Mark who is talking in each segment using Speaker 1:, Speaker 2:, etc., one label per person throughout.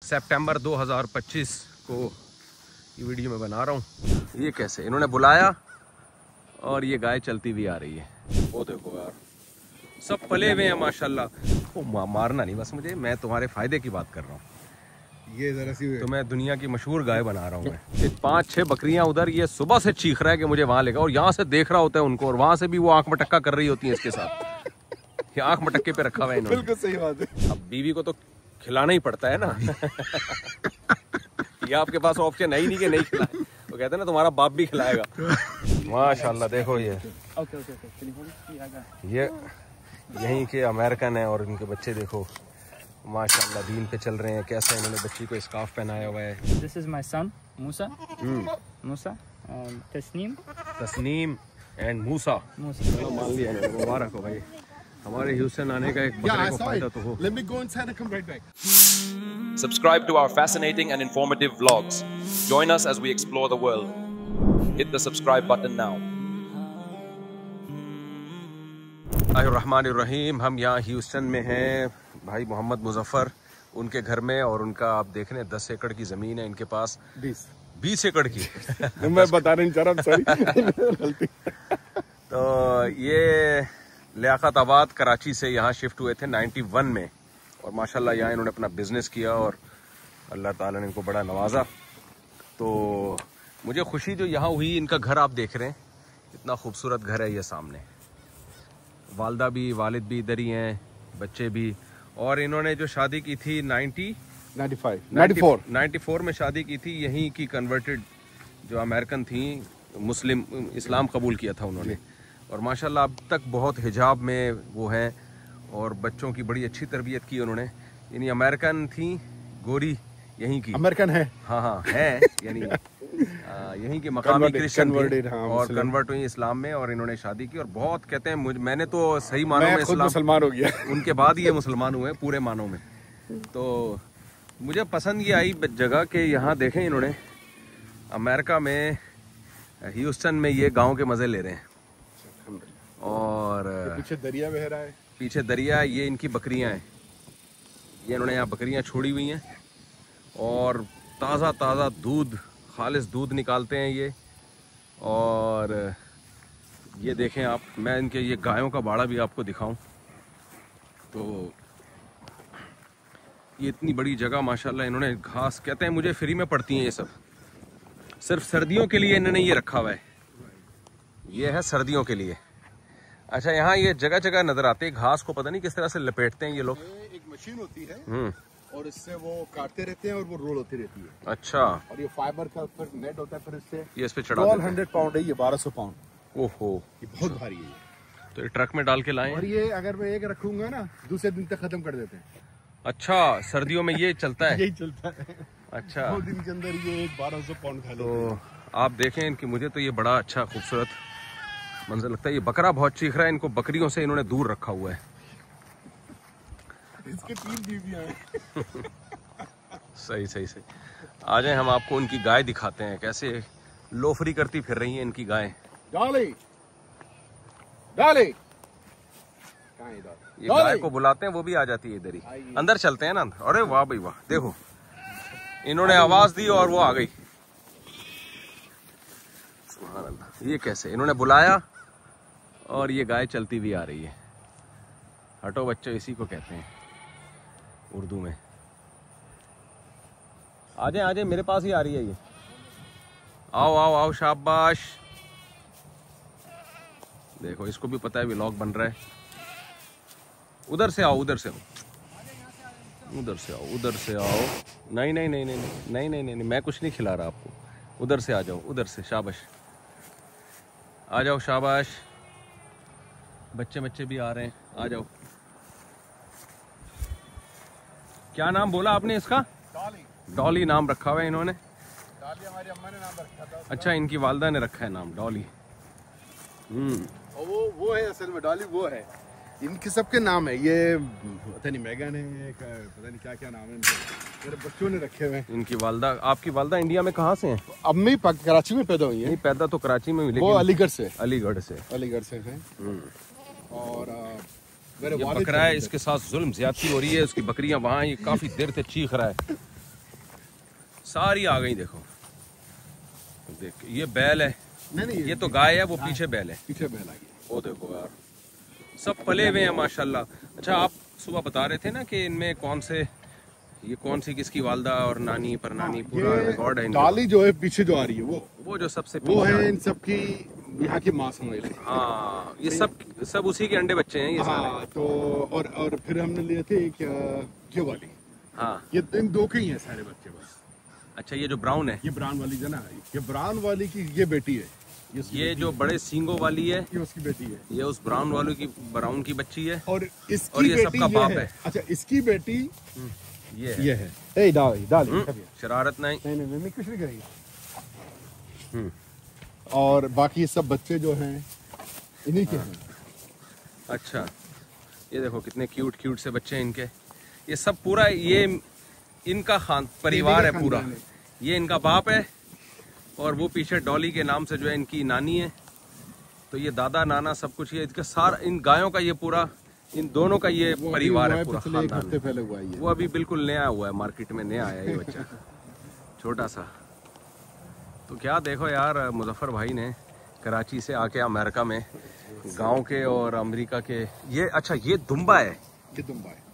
Speaker 1: सितंबर 2025 को ये वीडियो मैं बना रहा हूँ। ये कैसे इन्होंने बुलाया और ये गाय चलती हुई आ रही है। वो देखो यार, सब पले हुए हैं माशाल्लाह। वो मारना नहीं बस मुझे, मैं तुम्हारे फायदे की बात कर रहा हूँ।
Speaker 2: ये जरा सी
Speaker 1: तो मैं दुनिया की मशहूर गाय बना रहा हूँ मैं। 5-6 बकरियां उधर, ये सुबह से चीख रहा है कि मुझे वहां लेगा, और यहाँ से देख रहा होता है उनको, और वहां से भी वो आंख मटक्का कर रही होती है इसके साथ। ये आंख मटक्के पे रखा हुआ है इन्होंने।
Speaker 2: बिल्कुल सही बात है।
Speaker 1: अब बीवी को तो खिलाना ही पड़ता है ना। ये आपके पास ऑप्शन है ही नहीं कि नहीं खिलाए। वो कहते हैं ना तुम्हारा बाप भी खिलाएगा। माशाल्लाह देखो ये यहीं के अमेरिकन है, और इनके बच्चे देखो माशाल्लाह दीन पे चल रहे हैं। कैसे इन्होंने बच्ची को स्कार्फ पहनाया हुआ है।
Speaker 3: This is my son, Musa. Musa and
Speaker 1: Tasneem and Musa. मान लिया इन्होंने, मुबारक हो भाई। हमारे ह्यूस्टन आने का एक बकरे को फायदा तो हो।
Speaker 2: Let me go inside and come right back.
Speaker 4: Subscribe to our fascinating and informative vlogs. Join us as we explore the world. Hit the subscribe button now.
Speaker 1: रहमानिर्रहीम। हम यहाँ ह्यूस्टन में हैं भाई मोहम्मद मुजफ्फर उनके घर में, और उनका आप देख रहे हैं 10 एकड़ की ज़मीन है इनके पास। 20 एकड़ की।
Speaker 2: मैं बता नहीं चाह रहा, सॉरी।
Speaker 1: तो ये लियाकताबाद कराची से यहाँ शिफ्ट हुए थे 91 में, और माशाल्लाह यहाँ इन्होंने अपना बिजनेस किया और अल्लाह ताला ने इनको बड़ा नवाजा। तो मुझे खुशी जो यहाँ हुई, इनका घर आप देख रहे हैं, इतना खूबसूरत घर है ये सामने। वालदा भी वालिद भी इधर ही हैं, बच्चे भी। और इन्होंने जो शादी की थी 94 में शादी की थी, यहीं की कन्वर्टेड जो अमेरिकन थी, मुस्लिम इस्लाम कबूल किया था उन्होंने। और माशाल्लाह अब तक बहुत हिजाब में वो हैं, और बच्चों की बड़ी अच्छी तरबियत की उन्होंने। यानी अमेरिकन थी, गोरी यहीं की
Speaker 2: अमेरिकन है।
Speaker 1: हाँ है, यानी यहीं के मकामी क्रिश्चियन और कन्वर्ट हुई इस्लाम में, और इन्होंने शादी की। और बहुत कहते हैं मैंने तो सही मानों में इस्लाम
Speaker 2: मुसलमान हो गया।
Speaker 1: उनके बाद ये मुसलमान हुए पूरे मानों में। तो मुझे पसंद ये आई जगह के यहाँ देखें इन्होंने अमेरिका में ह्यूस्टन में ये गांव के मजे ले रहे हैं। और
Speaker 2: पीछे दरिया बह रहा है,
Speaker 1: पीछे दरिया, ये इनकी बकरियां हैं। ये इन्होंने यहाँ बकरियां छोड़ी हुई हैं, और ताज़ा ताज़ा दूध, खालिस दूध निकालते हैं ये। और ये देखें आप, मैं इनके ये गायों का बाड़ा भी आपको दिखाऊं तो ये इतनी बड़ी जगह माशाल्लाह इन्होंने घास, कहते हैं मुझे फ्री में पड़ती हैं ये सब, सिर्फ सर्दियों के लिए इन्होंने ये रखा हुआ है। ये है सर्दियों के लिए। अच्छा, यहाँ ये जगह जगह नजर आते हैं घास को, पता नहीं किस तरह से लपेटते हैं ये लोग।
Speaker 2: एक मशीन होती है और इससे वो काटते रहते हैं और वो रोल होती रहती है।
Speaker 1: अच्छा।
Speaker 2: और ये फाइबर का फिर नेट होता है, फिर इससे
Speaker 1: ये इस पे चढ़ा देते हैं।
Speaker 2: 100 पाउंड है ये, 1200 पाउंड।
Speaker 1: ओहो,
Speaker 2: ये बहुत भारी है।
Speaker 1: तो ये ट्रक में डाल के लाए।
Speaker 2: और ये अगर मैं एक रखूंगा ना, दूसरे दिन तक खत्म कर देते हैं।
Speaker 1: अच्छा, सर्दियों में ये चलता है।
Speaker 2: यही चलता है।
Speaker 1: अच्छा,
Speaker 2: 2 दिन के अंदर ये 1200 पाउंड खा लेते
Speaker 1: तो आप देखें इनकी, मुझे तो ये बड़ा अच्छा खूबसूरत मंजर लगता है। ये बकरा बहुत चीख रहा है, इनको बकरियों से इन्होंने दूर रखा हुआ है।
Speaker 2: इसके 3 बीवियां हैं।
Speaker 1: सही। आ जाए, हम आपको उनकी गाय दिखाते हैं, कैसे लोफरी करती फिर रही है इनकी गाय।
Speaker 2: डाले
Speaker 1: ये गाय को बुलाते हैं, वो भी आ जाती है इधर ही। अंदर चलते हैं ना। अरे वाह भाई वाह, देखो इन्होंने आवाज दी और वो आ गई। सुभान अल्लाह, ये कैसे इन्होंने बुलाया और ये गाय चलती हुई आ रही है। हटो बच्चों, इसी को कहते हैं उर्दू में। आ जाए, मेरे पास ही आ रही है ये। आओ, शाबाश। देखो इसको भी पता है व्लॉग बन रहा है। उधर से आओ। नहीं, मैं कुछ नहीं खिला रहा आपको। उधर से आ जाओ, उधर से। शाबाश, आ जाओ, शाबाश। बच्चे भी आ रहे हैं, आ जाओ। क्या नाम बोला आपने इसका? डॉली नाम रखा हुआ है इन्होंने।
Speaker 2: डॉली हमारी अम्मा ने नाम रखा था।
Speaker 1: अच्छा, इनकी वालदा ने रखा है नाम डॉली।
Speaker 2: और वो है असल में, डॉली वो है। इनके सबके नाम है। ये पता नहीं मैगन है, पता नहीं क्या नाम है इनके, मेरे बच्चों ने रखे हुए हैं।
Speaker 1: इनकी वालदा, आपकी वालदा इंडिया में कहाँ से हैं?
Speaker 2: अम्मी कराची में पैदा हुई है।
Speaker 1: नहीं, पैदा तो कराची में हुई,
Speaker 2: वो अलीगढ़ से हैं। और मेरे
Speaker 1: ये बकरा है, इसके साथ जुल्म ज्यादती हो रही है। उसकी बकरियां वहाँ, ये काफी देर से चीख रहा है। सारी आ गई देखो। देख ये बैल है,
Speaker 2: नहीं
Speaker 1: ये तो गाय है, वो पीछे बैल है।
Speaker 2: पीछे बैल आ गया।
Speaker 1: वो देखो यार, सब पले हुए हैं माशाल्लाह। अच्छा, आप सुबह बता रहे थे ना कि इनमें कौन सी किसकी वालदा और नानी पर नानी पूरा रिकॉर्ड है इनका।
Speaker 2: डाली जो है पीछे जो आ रही है
Speaker 1: वो जो सबसे
Speaker 2: वो है इन सबकी यहाँ की माँ समझ ले।
Speaker 1: हाँ, ये सब उसी के अंडे बच्चे हैं ये सारे।
Speaker 2: हाँ, तो और फिर हमने लिए थे ये वाली।
Speaker 1: हाँ,
Speaker 2: ये इन दो के ही हैं सारे बच्चे बस।
Speaker 1: अच्छा, ये जो ब्राउन है,
Speaker 2: ये ब्राउन वाली जो ना, ये ब्राउन वाली की ये बेटी है।
Speaker 1: ये जो बड़े सींगों वाली है,
Speaker 2: ये उसकी बेटी है।
Speaker 1: ये उस ब्राउन की बच्ची है।
Speaker 2: और इसकी
Speaker 1: और ये
Speaker 2: बेटी
Speaker 1: सबका बाप है।
Speaker 2: अच्छा, इसकी बेटी
Speaker 1: ये
Speaker 2: है। ए डाल
Speaker 1: शरारत नहीं।
Speaker 2: नहीं कुछ नहीं करेगी।
Speaker 1: हम्म।
Speaker 2: और बाकी सब बच्चे जो हैं इन्हीं के हैं।
Speaker 1: अच्छा, ये देखो कितने क्यूट से बच्चे हैं इनके। ये सब पूरा ये इनका परिवार है पूरा। ये इनका बाप है और वो पीछे डॉली के नाम से जो है इनकी नानी है। तो ये दादा नाना सब कुछ, ये इसका सारा इन गायों का ये पूरा, इन दोनों का ये परिवार है पूरा खानदान।
Speaker 2: हफ्ते पहले हुआ है।
Speaker 1: वो अभी बिल्कुल नया हुआ है, मार्केट में नया आया ये बच्चा छोटा सा। तो क्या देखो यार, मुजफ्फर भाई ने कराची से आके अमेरिका में गांव के और अमेरिका के ये, अच्छा ये दुम्बा है।
Speaker 2: ये दुम्बा है।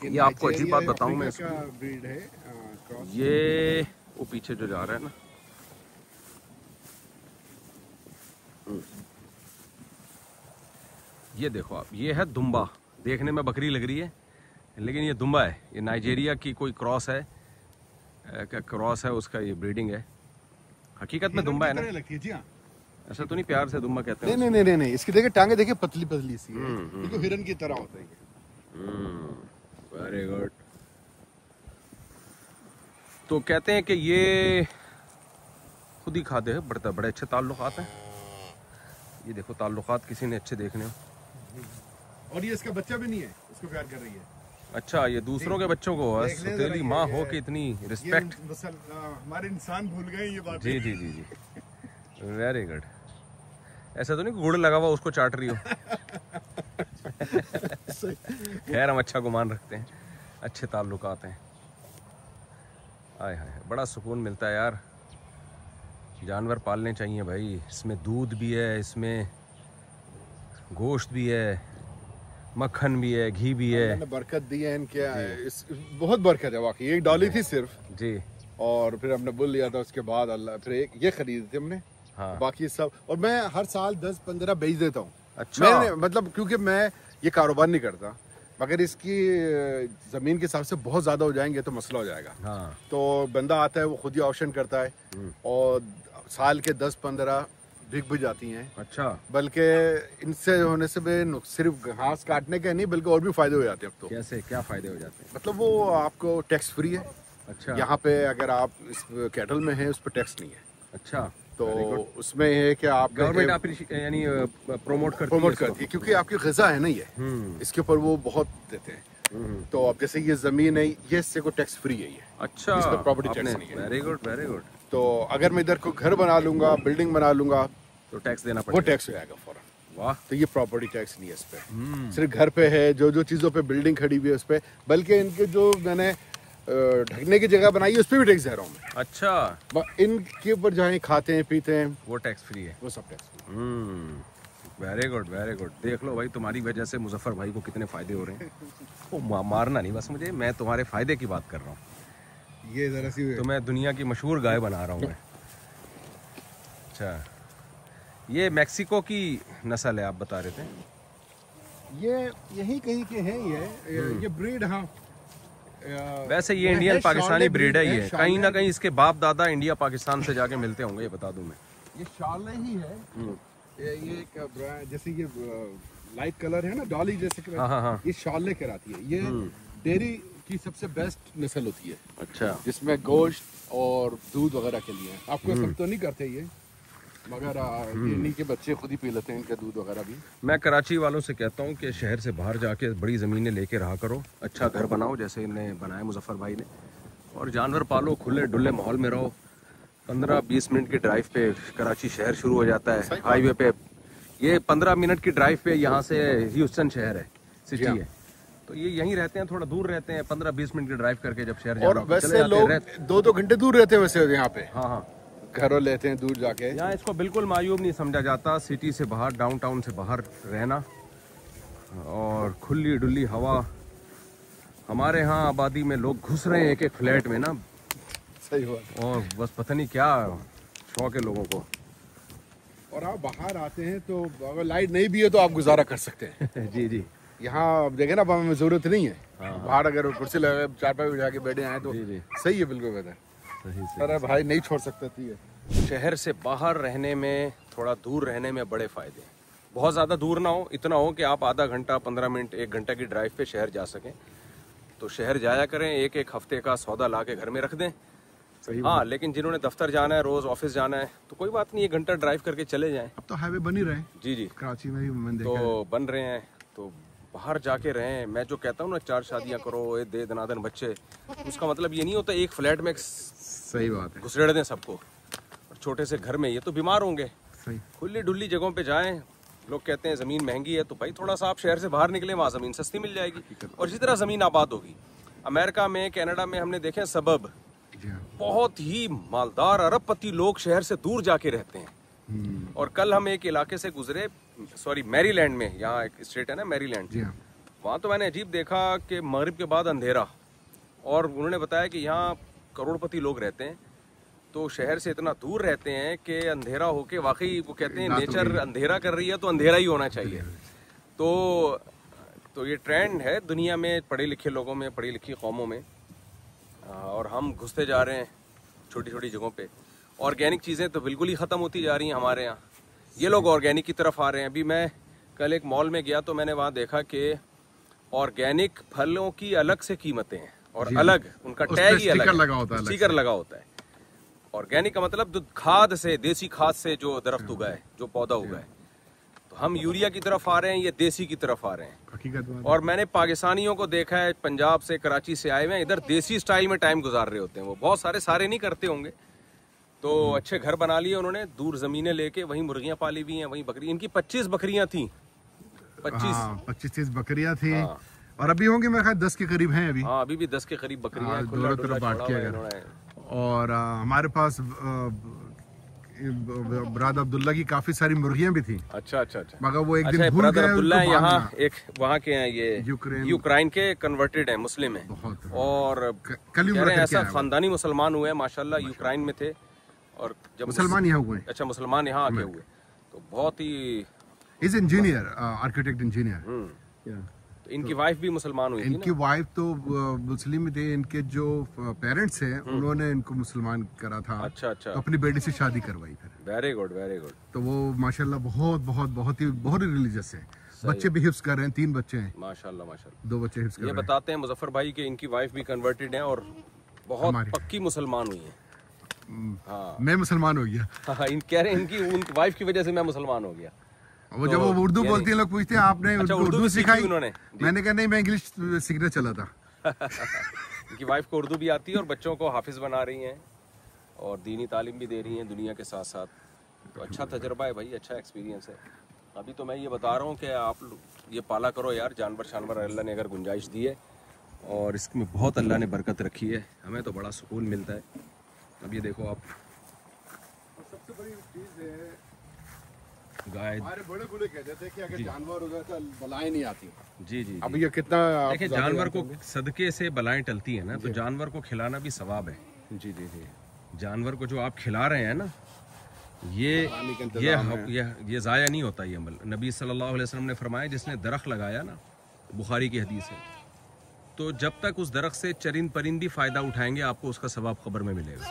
Speaker 1: ये आपको अजीब बात बताऊं मैं,
Speaker 2: ब्रीड है क्रॉस।
Speaker 1: ये वो पीछे जो जा रहा है ना, ये देखो आप, ये है दुम्बा। देखने में बकरी लग रही है लेकिन ये दुम्बा है। ये नाइजीरिया की कोई क्रॉस है, उसका ये ब्रीडिंग है। हकीकत में दुम्बा है ना?
Speaker 2: लगती है जी। हाँ,
Speaker 1: ऐसा तो नहीं, प्यार से दुम्बा कहते हैं?
Speaker 2: नहीं, इसकी देखिए टांगे देखिए पतली सी है। ये तो हिरन की तरह होता है।
Speaker 1: Very good. तो कहते हैं कि ये खुद ही खाते हैं, बड़े अच्छे ताल्लुकात हैं। ये देखो ताल्लुकात किसी ने अच्छे देखने हो।
Speaker 2: और ये इसका बच्चा भी नहीं है, इसको प्यार कर रही है।
Speaker 1: अच्छा, ये दूसरों के बच्चों को तेरी माँ हो के इतनी रिस्पेक्ट।
Speaker 2: हमारे इंसान भूल गए ये बात।
Speaker 1: जी। Very good. ऐसा तो नहीं गुड़ लगा हुआ उसको चाट रही हो? खैर, हम अच्छा गुमान रखते हैं, अच्छे ताल्लुकात हैं। आय हाय, बड़ा सुकून मिलता है यार। जानवर पालने चाहिए भाई। इसमें दूध भी है, इसमें गोश्त भी है, मक्खन भी है, घी भी है।
Speaker 2: मैंने बरकत दी है इनके, बहुत बरकत है वाकई। एक डॉली थी सिर्फ
Speaker 1: जी,
Speaker 2: और फिर हमने बुल लिया था। उसके बाद अल्लाह फिर एक ये खरीदी थी हमने।
Speaker 1: हाँ।
Speaker 2: बाकी सब, और मैं हर साल 10-15 बेच देता हूँ।
Speaker 1: अच्छा।
Speaker 2: मैंने मतलब, क्योंकि मैं ये कारोबार नहीं करता, मगर इसकी जमीन के हिसाब से बहुत ज्यादा हो जाएंगे तो मसला हो जाएगा।
Speaker 1: हाँ।
Speaker 2: तो बंदा आता है, वो खुद ही ऑप्शन करता है और साल के 10-15 बिक भी जाती हैं।
Speaker 1: अच्छा।
Speaker 2: बल्कि इनसे होने से सिर्फ घास काटने के नहीं, बल्कि और भी फायदे हो जाते हैं अब तो।
Speaker 1: कैसे, क्या फायदे हो जाते हैं?
Speaker 2: मतलब वो आपको टैक्स फ्री है।
Speaker 1: अच्छा।
Speaker 2: यहाँ पे अगर आप इस कैटल में हैं, उस पर टैक्स नहीं है।
Speaker 1: अच्छा,
Speaker 2: तो उसमें है कि आप
Speaker 1: गवर्नमेंट यानी प्रमोट करती
Speaker 2: है, क्योंकि आपकी ग़िज़ा है ना ये, इसके ऊपर वो बहुत देते हैं। तो अब जैसे ये जमीन है, ये इससे को टैक्स फ्री है ये।
Speaker 1: अच्छा,
Speaker 2: इस पर प्रॉपर्टी टैक्स नहीं है।
Speaker 1: Very good.
Speaker 2: तो अगर मैं इधर को घर बना लूंगा, बिल्डिंग बना लूंगा,
Speaker 1: तो टैक्स देना
Speaker 2: वो
Speaker 1: पड़ेगा।
Speaker 2: टैक्स हो जाएगा फौरन।
Speaker 1: वाह।
Speaker 2: तो ये प्रॉपर्टी टैक्स नहीं है इस पे। सिर्फ घर पे है, जो चीजों पे बिल्डिंग खड़ी हुई है उस पे, बल्कि इनके जो मैंने ढकने की जगह बनाई है उस पे भी टैक्स दे रहा हूँ मैं। अच्छा। इनके ऊपर जहाँ खाते हैं पीते हैं
Speaker 1: वो टैक्स फ्री है,
Speaker 2: वो सब टैक्स।
Speaker 1: Very good. देख लो भाई, तुम्हारी वजह से मुजफ्फर भाई को कितने फायदे हो रहे हैं। वो मारना नहीं बस मुझे, मैं तुम्हारे फायदे की बात कर रहा हूँ।
Speaker 2: ये जरा सी
Speaker 1: तो मैं दुनिया की मशहूर गाय बना रहा हूँ मैं। अच्छा, ये मैक्सिको की नस्ल है आप बता रहे थे?
Speaker 2: ये यही कहीं के हैं ये ब्रीड। हाँ,
Speaker 1: वैसे ये इंडियन पाकिस्तानी ब्रीड है। ये कहीं ना कहीं इसके बाप दादा इंडिया पाकिस्तान से जाके मिलते होंगे, ये बता दूं मैं।
Speaker 2: ये शार्ले ही है। ये जैसे ये लाइट कलर है ना, डॉली जैसे।
Speaker 1: हाँ।
Speaker 2: ये शार्ले कहलाती है। ये डेयरी की सबसे बेस्ट नस्ल होती है।
Speaker 1: अच्छा।
Speaker 2: जिसमें गोश्त और दूध वगैरह के लिए। आपको सब तो नहीं करते ये, मगर इन्हीं के बच्चे खुद ही पी लेते हैं इनका दूध वगैरह भी।
Speaker 1: मैं कराची वालों से कहता हूँ कि शहर से बाहर जाके बड़ी ज़मीनें लेके रहा करो, अच्छा घर बनाओ जैसे इन्हें बनाया मुजफ्फर भाई ने, और जानवर पालो, खुले डुल्ले माहौल में रहो। 15-20 मिनट की ड्राइव पे कराची शहर शुरू हो जाता है, हाईवे पे। ये 15 मिनट की ड्राइव पे यहाँ से ह्यूस्टन शहर है, सिटी है। तो ये यहीं रहते हैं, थोड़ा दूर रहते हैं, 15-20 मिनट की ड्राइव करके जब शहर जाना
Speaker 2: और
Speaker 1: होता है, चले
Speaker 2: वैसे
Speaker 1: जाते हैं,
Speaker 2: लोग 2-2 घंटे दूर रहते हैं वैसे यहाँ पे,
Speaker 1: हाँ हाँ,
Speaker 2: घरों लेते हैं दूर जाके।
Speaker 1: यहाँ इसको बिल्कुल मायूब नहीं समझा जाता, सिटी से बाहर, डाउनटाउन से बाहर रहना और खुली डुली हवा। हमारे यहाँ आबादी में लोग घुस रहे हैं एक एक फ्लैट में ना,
Speaker 2: सही बात।
Speaker 1: और बस पता नहीं क्या शौक है लोगों को।
Speaker 2: और आप बाहर आते हैं तो अगर लाइट नहीं भी है तो आप गुजारा कर सकते हैं।
Speaker 1: जी जी,
Speaker 2: यहाँ देखे ना हमें जरूरत नहीं है,
Speaker 1: हाँ।
Speaker 2: बाहर अगर कुर्सी लगा चारपाई बिछा के बैठे आए तो
Speaker 1: जी जी,
Speaker 2: सही है, बिल्कुल बेहतर।
Speaker 1: सही
Speaker 2: अरे भाई नहीं छोड़ सकते थी।
Speaker 1: शहर से बाहर रहने में, थोड़ा दूर रहने में बड़े फायदे हैं। बहुत ज़्यादा दूर ना हो, इतना हो कि आप आधा घंटा, 15 मिनट, 1 घंटा की ड्राइव पे शहर जा सकें, तो शहर जाया करें। एक एक हफ्ते का सौदा ला के घर में रख दें।
Speaker 2: सही
Speaker 1: हाँ, लेकिन जिन्होंने दफ्तर जाना है, रोज ऑफिस जाना है, तो कोई बात नहीं, 1 घंटा ड्राइव करके चले जाएं।
Speaker 2: अब तो हाईवे बन ही रहे हैं
Speaker 1: जी जी,
Speaker 2: कराची में भी, मैंने देखा है।
Speaker 1: तो बन रहे हैं, तो बाहर जाके रहें। मैं जो कहता हूँ ना, 4 शादियाँ करो, दे दनादन बच्चे, उसका मतलब ये नहीं होता एक फ्लैट में
Speaker 2: सही बात है,
Speaker 1: घुसड़े दें सबको, और छोटे से घर में, ये तो बीमार होंगे।
Speaker 2: सही।
Speaker 1: खुली डुल्ली जगहों पे जाएं। लोग कहते हैं ज़मीन महंगी है, तो भाई थोड़ा सा आप शहर से बाहर निकले, वहाँ ज़मीन सस्ती मिल जाएगी, और इसी तरह ज़मीन आबाद होगी। अमेरिका में, कनाडा में हमने देखे सबब, बहुत ही मालदार अरबपति लोग शहर से दूर जाके रहते हैं। और कल हम एक इलाके से गुजरे, सॉरी मैरीलैंड में, यहाँ एक स्टेट है ना मैरीलैंड, वहाँ तो मैंने अजीब देखा कि मगरिब के बाद अंधेरा, और उन्होंने बताया कि यहाँ करोड़पति लोग रहते हैं, तो शहर से इतना दूर रहते हैं कि अंधेरा होके, वाकई वो कहते हैं नेचर अंधेरा कर रही है तो अंधेरा ही होना चाहिए। तो ये ट्रेंड है दुनिया में, पढ़े लिखे लोगों में, पढ़ी लिखी कौमों में, और हम घुसते जा रहे हैं छोटी छोटी जगहों पे। ऑर्गेनिक चीज़ें तो बिल्कुल ही ख़त्म होती जा रही हैं हमारे यहाँ, ये लोग ऑर्गेनिक की तरफ आ रहे हैं। अभी मैं कल एक मॉल में गया तो मैंने वहाँ देखा कि ऑर्गेनिक फलों की अलग से कीमतें हैं, और अलग उनका टैग ही अलग है, स्टिकर लगा होता है। ऑर्गेनिक का मतलब जो खाद से, देसी खाद से जो दरख्त उगा है, जो पौधा उगा है। तो हम यूरिया की तरफ आ रहे हैं, ये देसी की तरफ आ रहे हैं।
Speaker 2: हकीकत।
Speaker 1: और मैंने पाकिस्तानियों को देखा है, पंजाब से, कराची से आए हुए हैं, इधर देसी स्टाइल में टाइम गुजार रहे होते हैं। वो बहुत सारे नहीं करते होंगे, तो अच्छे घर बना लिए उन्होंने, दूर जमीनें लेके, वहीं मुर्गियां पाली हुई हैं, वहीं बकरी। इनकी 25 बकरियां थी,
Speaker 2: 25-30 बकरियां थी। और अभी होंगे मेरे ख्याल 10 के करीब हैं अभी।
Speaker 1: हाँ, अभी भी 10 के करीब बकरियां हैं,
Speaker 2: दोनों तरफ बांट किया गया। और हमारे पास ब्रादर अब्दुल्ला की काफी सारी मुर्गियां भी थी।
Speaker 1: अच्छा,
Speaker 2: मगर वो एक दिन भूल गए।
Speaker 1: अब्दुल्ला यहाँ एक वहाँ के हैं, ये यूक्रेन के कन्वर्टेड हैं, मुस्लिम हैं, और कल ऐसा खानदानी मुसलमान हुए हैं माशाल्लाह। यूक्रेन में थे और जब
Speaker 2: मुसलमान यहाँ हुए।
Speaker 1: अच्छा, मुसलमान यहाँ आके हुए, तो बहुत he
Speaker 2: is engineer, architect engineer.
Speaker 1: तो इनकी वाइफ भी मुसलमान हुई थी ना?
Speaker 2: इनकी वाइफ तो मुस्लिम थे, इनके जो पेरेंट्स हैं उन्होंने इनको मुसलमान करा था।
Speaker 1: अच्छा,
Speaker 2: तो अपनी बेटी से शादी करवाई फिर।
Speaker 1: Very good, very good.
Speaker 2: तो वो माशाल्लाह बहुत ही रिलीजियस है। बच्चे भी हिफ्ज कर रहे हैं, 3 बच्चे हैं
Speaker 1: माशाल्लाह माशाल्लाह।
Speaker 2: 2 बच्चे हिफ्ज कर रहे हैं।
Speaker 1: ये बताते हैं मुजफ्फर भाई कि इनकी वाइफ भी कन्वर्टेड है और बहुत पक्की मुसलमान हुई है। हाँ,
Speaker 2: मैं मुसलमान हो गया।
Speaker 1: हाँ, कह रहे हैं इनकी वाइफ की वजह से मैं मुसलमान हो गया।
Speaker 2: वो जब वो उर्दू बोलती है, लोग पूछते हैं आपने उर्दू सिखाई?
Speaker 1: उन्होंने,
Speaker 2: मैंने कहा नहीं, मैं इंग्लिश सीखने चला था।
Speaker 1: इनकी वाइफ को उर्दू भी आती है और बच्चों को हाफिज बना रही हैं और दीनी तालीम भी दे रही हैं दुनिया के साथ साथ। तो अच्छा तजर्बा है भाई, अच्छा एक्सपीरियंस है। अभी तो मैं ये बता रहा हूँ कि आप ये पाला करो यार, जानवर अल्लाह ने अगर गुंजाइश दी है, और इसमें बहुत अल्लाह ने बरकत रखी है, हमें तो बड़ा सुकून मिलता है। अब ये देखो आप,
Speaker 2: सबसे बड़ी चीज है
Speaker 1: गाय,
Speaker 2: हमारे बड़े कहते थे कि अगर जानवर हो तो बलाएं नहीं आती।
Speaker 1: जी जी,
Speaker 2: अब ये कितना
Speaker 1: देखिए, जानवर को सदके से बलाएं टलती है ना, तो जानवर को खिलाना भी सवाब है।
Speaker 2: जी जी जी।
Speaker 1: जानवर को जो आप खिला रहे हैं ना, ये ज़ाया नहीं होता ये अमल। नबी सल्लल्लाहु अलैहि वसल्लम ने फरमाया, जिसने दरख्त लगाया ना, बुखारी की हदीस है, तो जब तक उस दरख्त से चरिंद परिंदी फ़ायदा उठाएंगे, आपको उसका सवाब खबर में मिलेगा।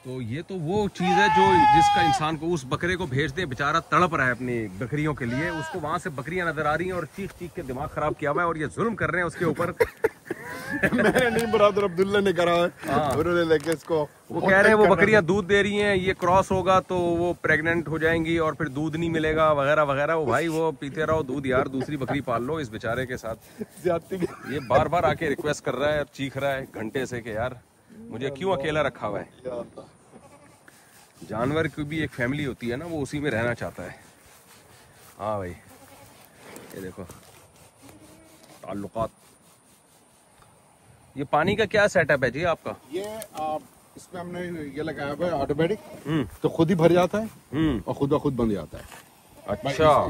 Speaker 1: तो ये तो वो चीज़ है जो जिसका इंसान को, उस बकरे को भेज दे, बेचारा तड़प रहा है अपनी बकरियों के लिए, उसको वहाँ से बकरियां नजर आ रही हैं और चीख चीख के दिमाग खराब किया हुआ है, और ये जुल्म कर रहे हैं उसके ऊपर।
Speaker 2: मैंने नहीं, ब्रदर अब्दुल्ला ने करा है, उन्होंने लेके इसको,
Speaker 1: वो कह रहे हैं वो बकरियां दूध दे रही हैं, ये क्रॉस होगा तो वो प्रेग्नेंट हो जाएंगी और फिर दूध नहीं मिलेगा वगैरह वगैरह। वो भाई वो पीते रहो दूध यार, दूसरी बकरी पाल लो। इस बेचारे के साथ ये बार बार आके रिक्वेस्ट कर रहा है, चीख रहा है घंटे से कि यार मुझे क्यों अकेला रखा हुआ है। जानवर की भी एक फैमिली होती है ना, वो उसी में रहना चाहता है। हाँ भाई, ये देखो ताल्लुकात। ये पानी का क्या सेटअप है जी आपका?
Speaker 2: ये इसमें हमने ये लगाया हुआ है ऑटोमेटिक, तो खुद ही भर जाता है और खुद ब खुद बंद जाता है।
Speaker 1: अच्छा,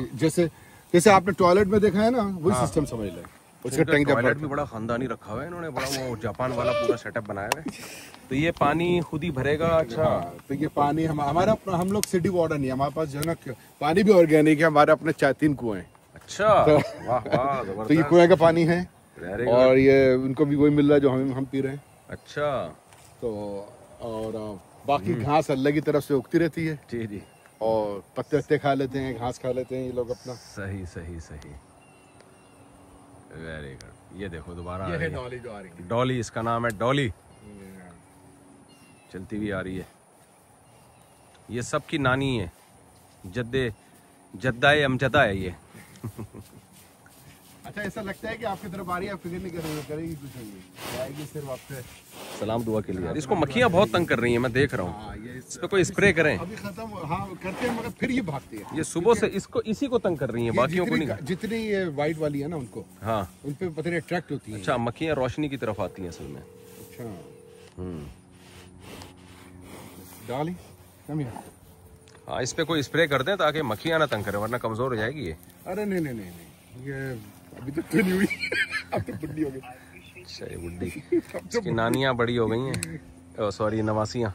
Speaker 2: जैसे आपने टॉयलेट में देखा है ना, वही सिस्टम समझ लें। उसका टैंक
Speaker 1: टॉयलेट भी बड़ा खानदानी रखा हुआ है इन्होंने, बड़ा वो जापान वाला पूरा सेटअप बनाया है। तो ये पानी खुद ही भरेगा? अच्छा,
Speaker 2: तो ये पानी हमारा अपना, हम लोग सिटी वाटर नहीं है हमारे पास, जो है ना पानी भी ऑर्गेनिक है, हमारे अपने 3 कुएं हैं।
Speaker 1: अच्छा, वाह वाह,
Speaker 2: तो ये कुएं का पानी है और ये उनको भी वही मिल रहा है जो हम पी रहे हैं।
Speaker 1: अच्छा,
Speaker 2: तो और बाकी घास अल्लाह की तरफ से उगती रहती है
Speaker 1: जी जी,
Speaker 2: और पत्ते वत्ते खा लेते हैं, घास खा लेते हैं ये लोग अपना।
Speaker 1: सही सही सही, वेरी गुड। ये देखो दोबारा
Speaker 2: ये है डॉली जो आ रही है,
Speaker 1: डॉली, इसका नाम है डॉली, चलती हुई आ रही है। ये सबकी नानी है, जद्दाए अमजदा है ये।
Speaker 2: अच्छा, ऐसा लगता है कि आपकी तरफ आ रही है, फिक्र नहीं करेगी कुछ नहीं, आएगी सिर्फ आपसे
Speaker 1: सलाम दुआ के लिए। यार इसको मक्खियाँ बहुत तंग कर रही हैं, मैं देख रहा हूँ। इस पे कोई स्प्रे करें?
Speaker 2: अभी खत्म, हाँ करते हैं, मगर फिर ये भागती है।
Speaker 1: ये सुबह से इसी को तंग कर रही हैं, बाकियों को नहीं।
Speaker 2: जितनी ये वाइट वाली है ना उनको, हाँ उन पे पता नहीं अट्रैक्ट होती है।
Speaker 1: अच्छा, मक्खियाँ रोशनी की तरफ आती हैं असल में।
Speaker 2: अच्छा, डाली
Speaker 1: हाँ, इस पे कोई स्प्रे कर दें ताकि मक्खियाँ ना तंग करें, वरना कमजोर हो जाएगी ये।
Speaker 2: अरे नहीं, ये अभी तक तो नहीं हुई, अब तो बुढ़ी हो गई।
Speaker 1: अच्छा, ये बुढ़ी, इसकी नानियाँ बड़ी हो गई हैं, सॉरी नवासियाँ।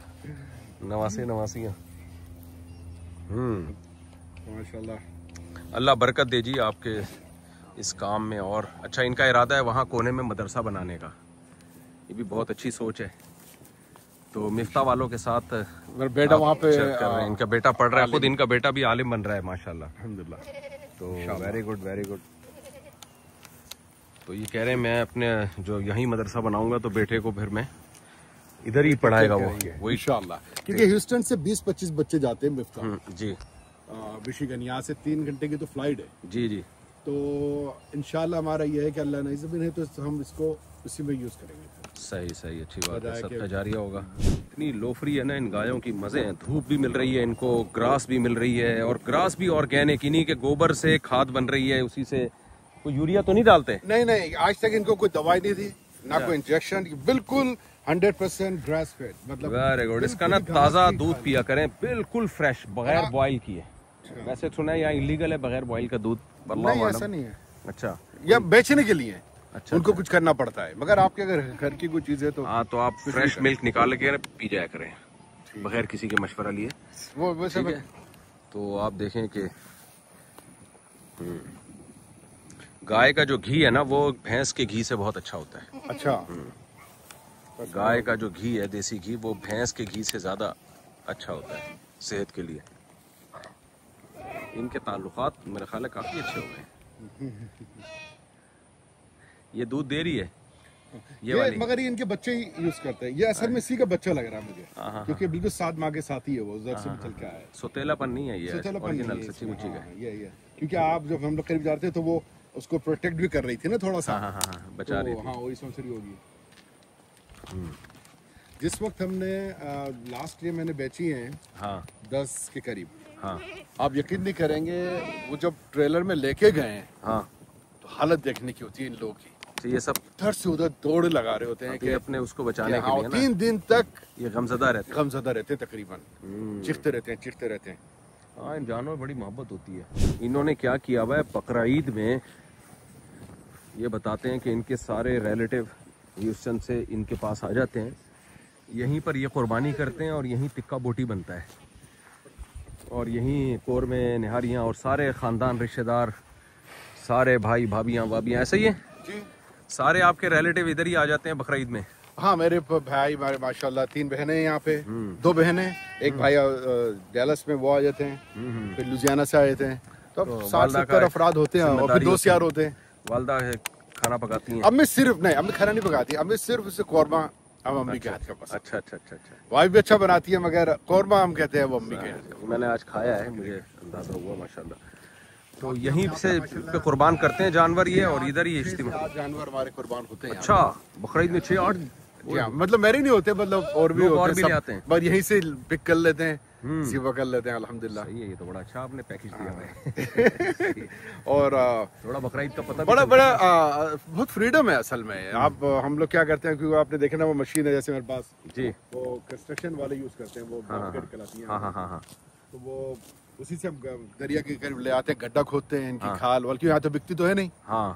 Speaker 2: माशाल्लाह,
Speaker 1: अल्लाह बरकत दे जी आपके इस काम में। और अच्छा, इनका इरादा है वहाँ कोने में मदरसा बनाने का, ये भी बहुत अच्छी सोच है। तो मिफ्ता वालों के साथ
Speaker 2: बेटा वहाँ पे
Speaker 1: कर रहे हैं, इनका बेटा पढ़ रहा है, खुद इनका बेटा भी आलिम बन रहा है माशाल्लाह,
Speaker 2: अल्हम्दुलिल्लाह।
Speaker 1: तो वेरी गुड, वेरी गुड। तो ये कह रहे हैं मैं अपने जो यहीं मदरसा बनाऊंगा तो बेटे को फिर मैं इधर ही पढ़ाएगा वो
Speaker 2: इंशाल्लाह, क्योंकि ह्यूस्टन से 20-25 बच्चे जाते हैं मिफ्ता
Speaker 1: जी,
Speaker 2: मिशिगन, यहाँ से 3 घंटे की तो फ्लाइट है
Speaker 1: जी जी।
Speaker 2: तो इंशाल्लाह हमारा ये है कि अल्लाह ने ज़मीन है तो हम इसको उसी में यूज करेंगे।
Speaker 1: सही सही, अच्छी बात है, सबका जारिया होगा। इतनी लोफरी है ना इन गायों की, मजे हैं। धूप भी मिल रही है इनको, ग्रास भी मिल रही है, और ग्रास भी ऑर्गेनिक, इन्हीं के गोबर से खाद बन रही है, उसी से। कोई यूरिया तो नहीं डालते?
Speaker 2: नहीं, आज तक इनको कोई दवाई नहीं दी, ना कोई इंजेक्शन, बिल्कुल 100% ग्रास फेड, मतलब
Speaker 1: वेरी गुड। इसका ना ताज़ा दूध पिया करें, बिल्कुल फ्रेश, बगैर बॉयल किए। वैसे सुना है यहाँ इलीगल है बगैर बॉयल का दूध,
Speaker 2: नहीं ऐसा नहीं है।
Speaker 1: अच्छा,
Speaker 2: या बेचने के लिए
Speaker 1: अच्छा,
Speaker 2: उनको कुछ करना पड़ता है, मगर आपके अगर घर की कोई चीज है तो
Speaker 1: हाँ, तो आप फ्रेश मिल्क निकाल के पी जाया करें बगैर किसी के मशवरा लिए,
Speaker 2: वो वैसे।
Speaker 1: तो आप देखें कि गाय का जो घी है ना वो भैंस के घी से बहुत अच्छा होता है।
Speaker 2: अच्छा,
Speaker 1: गाय का जो घी है, देसी घी, वो भैंस के घी से ज्यादा अच्छा होता है सेहत के लिए। इनके ताल्लुकात मेरे ख्याल है काफी अच्छे हो गए। ये दूध दे रही है ये वाली,
Speaker 2: मगर ये इनके बच्चे ही यूज करते हैं। ये असल में इसी का बच्चा लग रहा है मुझे, क्योंकि बिल्कुल 7 माह के साथ ही है वो, उधर से चल के आया है।
Speaker 1: सोतेलापन नहीं है ये, ओरिजिनल सच्ची मुच्ची का।
Speaker 2: ये क्योंकि आप जब हम लोग करीब जाते तो वो उसको प्रोटेक्ट भी कर रही थी ना थोड़ा सा।
Speaker 1: हाँ, बचा रही थी।
Speaker 2: हाँ, वही सोच रही होगी। जिस वक्त हमने लास्ट ईयर मैंने बेची हैं, हाँ 10 के करीब, हाँ आप यकीन नहीं करेंगे, वो जब ट्रेलर में लेके गए, हाँ तो हालत देखने की होती है इन लोगों की।
Speaker 1: तो ये सब
Speaker 2: इधर से उधर दौड़ लगा रहे होते हैं कि
Speaker 1: अपने उसको बचाने के लिए ना,
Speaker 2: 3 दिन तक
Speaker 1: ये गमजदा रहते
Speaker 2: हैं तकरीबन, चिढ़ते रहते हैं।
Speaker 1: हाँ, इन जानवर बड़ी मोहब्बत होती है। इन्होंने क्या किया हुआ है, बकरा ईद में ये बताते हैं कि इनके सारे रिलेटिव ह्यूस्टन से इनके पास आ जाते हैं, यहीं पर ये कुर्बानी करते हैं और यहीं टिक्का बोटी बनता है, और यहीं कोर में निहारियाँ और सारे ख़ानदान, रिश्तेदार, सारे भाई भाभियाँ वाभियाँ, ऐसा ही है जी, सारे आपके रिलेटिव इधर ही आ जाते हैं बकरा ईद में।
Speaker 2: हाँ, मेरे भाई माशाल्लाह 3 बहनें हैं यहाँ पे, 2 बहनें, एक भाई डैलस में वो आ जाते हैं, फिर लुधियाना से आए थे, तो 60-70 अफराद होते हैं, और फिर 2 यार होते हैं।
Speaker 1: वालदा खाना पकाती हैं?
Speaker 2: अम्मी सिर्फ नहीं, अम्मी खाना नहीं पकाती, अम्मी सिर्फ उससे कौरमा हम अम्मी के हाथ का पसंद।
Speaker 1: अच्छा।
Speaker 2: वाइफ भी अच्छा बनाती है, मगर कौरमा हम कहते हैं वो अम्मी के हाथ का।
Speaker 1: मैंने आज खाया है, मुझे अंदाजा हुआ माशाल्लाह। तो यहीं से कुर्बान करते हैं जानवर ये, और इधर ही इज्तिमा
Speaker 2: जानवर हमारे कुर्बान होते हैं।
Speaker 1: अच्छा, बकरा ईद में 6-8,
Speaker 2: मतलब मेरे नहीं होते, मतलब और भी होते हैं, पर यहीं से पिक कर लेते हैं। सेवा कर लेते हैं अल्हम्दुलिल्लाह।
Speaker 1: सही है, ये तो बड़ा अच्छा आपने पैकेज दिया है।
Speaker 2: और
Speaker 1: थोड़ा बकरा ईद का पता
Speaker 2: बड़ा बहुत फ्रीडम है असल में। आप हम लोग क्या करते हैं, क्योंकि आपने देखा ना वो मशीन है जैसे मेरे पास
Speaker 1: जी,
Speaker 2: वो कंस्ट्रक्शन वाले यूज करते हैं, वो कहलाती है।
Speaker 1: हाँ।
Speaker 2: तो वो उसी से हम दरिया के करीब ले आते हैं, गड्ढा खोदते हैं, इनकी खाल वाल, क्योंकि यहाँ तो बिकती तो है नहीं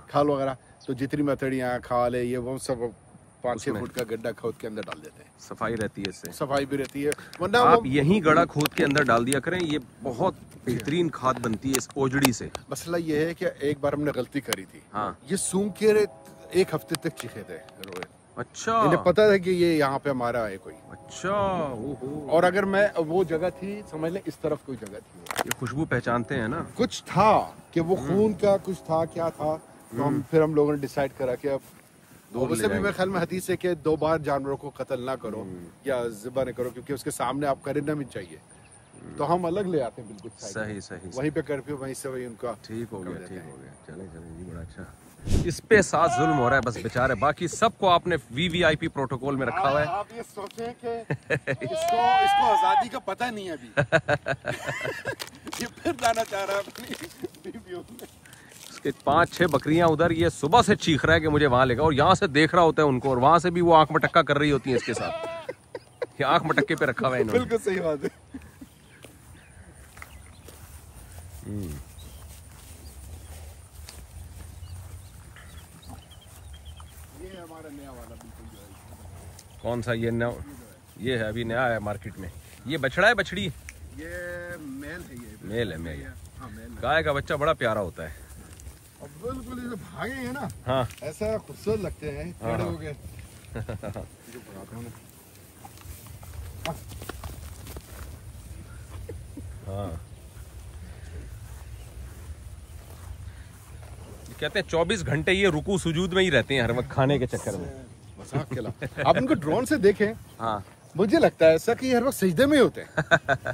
Speaker 2: खाल वगैरह, तो जितनी मथड़ियाँ खाल है ये वो सब 5-6 फुट का गड्ढा खोद के अंदर डाल देते हैं।
Speaker 1: सफाई रहती है इससे,
Speaker 2: सफाई भी रहती है। वरना
Speaker 1: आप यही गड्ढा खोद के अंदर डाल दिया करें, ये बहुत बेहतरीन खाद बनती है इस ओजड़ी से।
Speaker 2: मसला ये है कि एक बार हमने गलती करी थी, ये सूंघ के 1 हफ्ते तक चीखे थे रोहित।
Speaker 1: अच्छा,
Speaker 2: इन्हें पता था कि ये यहाँ पे हमारा है कोई।
Speaker 1: अच्छा, ओहो।
Speaker 2: और अगर मैं वो जगह थी, समझ लें इस तरफ कोई जगह थी,
Speaker 1: ये खुशबू पहचानते हैं ना,
Speaker 2: कुछ था कि वो खून का कुछ था, क्या था, तो फिर हम लोगों ने डिसाइड करा कि अब वैसे भी मेरे ख्याल में हदीस है कि 2 बार जानवरों को कत्ल ना करो या ज़िबा न करो, क्योंकि उसके सामने आप करना भी चाहिए। तो हम अलग ले आते हैं बिल्कुल
Speaker 1: सही
Speaker 2: वहीं पे करके वहीं से वही उनका
Speaker 1: ठीक हो गया। चले जी, बड़ा अच्छा। इस पे साथ जुल्म हो रहा है बस बेचारे, बाकी सबको आपने VVIP प्रोटोकॉल में रखा हुआ है।
Speaker 2: आप ये सोचें कि इसको आजादी का पता नहीं है अभी। ये फिर जाना चाह रहा है अपनी बीवियों में।
Speaker 1: इसके 5-6 बकरियां उधर, ये सुबह से चीख रहा है कि मुझे वहां लेगा, और यहाँ से देख रहा होता है उनको, और वहां से भी वो आंख मटक्का कर रही होती है इसके साथ। ये आंख मटक्के पे रखा हुआ है इन्होंने।
Speaker 2: बिल्कुल सही बात है। ये हमारा नया वाला बिल्कुल जो है।
Speaker 1: कौन सा? ये नया, ये है अभी नया है मार्केट में। ये बछड़ा है बछड़ी?
Speaker 2: ये मेल है। ये
Speaker 1: मेल है, मेल।
Speaker 2: हाँ, मेल है।
Speaker 1: गाय का बच्चा बड़ा प्यारा होता है।
Speaker 2: अब बिल्कुल ये भागे हैं ना,
Speaker 1: हाँ,
Speaker 2: ऐसा खूबसूरत लगते हैं, खड़े हो गए।
Speaker 1: हाँ, कहते हैं 24 घंटे ये रुकू सुजूद में ही रहते हैं हर वक्त खाने के चक्कर में।
Speaker 2: मजाक के अलावा आप उनको ड्रोन से देखें,
Speaker 1: हाँ,
Speaker 2: मुझे लगता है ऐसा कि हर वक्त सजदे में ही होते हैं।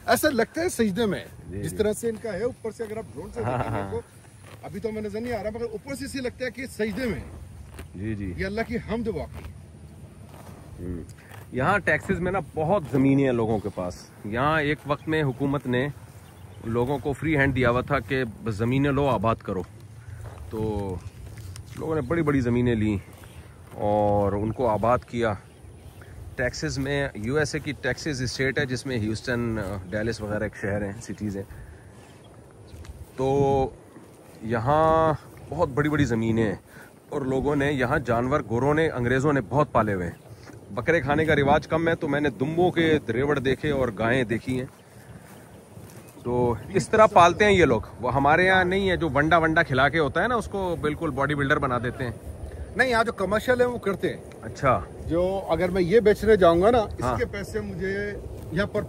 Speaker 2: ऐसा लगता है सजदे में, जिस तरह से इनका है ऊपर से, अगर आप ड्रोन से देखेंगे इनको, अभी तो हमें नजर नहीं आ रहा, मगर ऊपर से लगता है कि सजदे में।
Speaker 1: जी,
Speaker 2: ये अल्लाह की हमद वाकई।
Speaker 1: यहाँ टेक्सास में ना बहुत ज़मीनें हैं लोगों के पास। यहाँ एक वक्त में हुकूमत ने लोगों को फ्री हैंड दिया हुआ था कि ज़मीनें लो, आबाद करो। तो लोगों ने बड़ी बड़ी ज़मीनें ली और उनको आबाद किया। टेक्सास में, USA की टेक्सास स्टेट है जिसमें ह्यूस्टन, डैलस वगैरह एक शहर हैं, सिटीज़ हैं। तो यहाँ बहुत बड़ी बड़ी ज़मीनें हैं और लोगों ने यहाँ जानवर, गोरों ने, अंग्रेज़ों ने बहुत पाले हुए हैं। बकरे खाने का रिवाज कम है, तो मैंने दुम्बों के रेवड़ देखे और गायें देखी हैं। तो इस तरह पालते हैं ये लोग। वो हमारे यहाँ नहीं है, जो वंडा खिला के होता है ना, उसको बिल्कुल बॉडी बिल्डर बना देते हैं।
Speaker 2: नहीं, यहाँ जो कमर्शियल है वो करते हैं।
Speaker 1: अच्छा,
Speaker 2: जो अगर मैं ये बेचने जाऊंगा ना, इसके पैसे मुझे यहाँ पर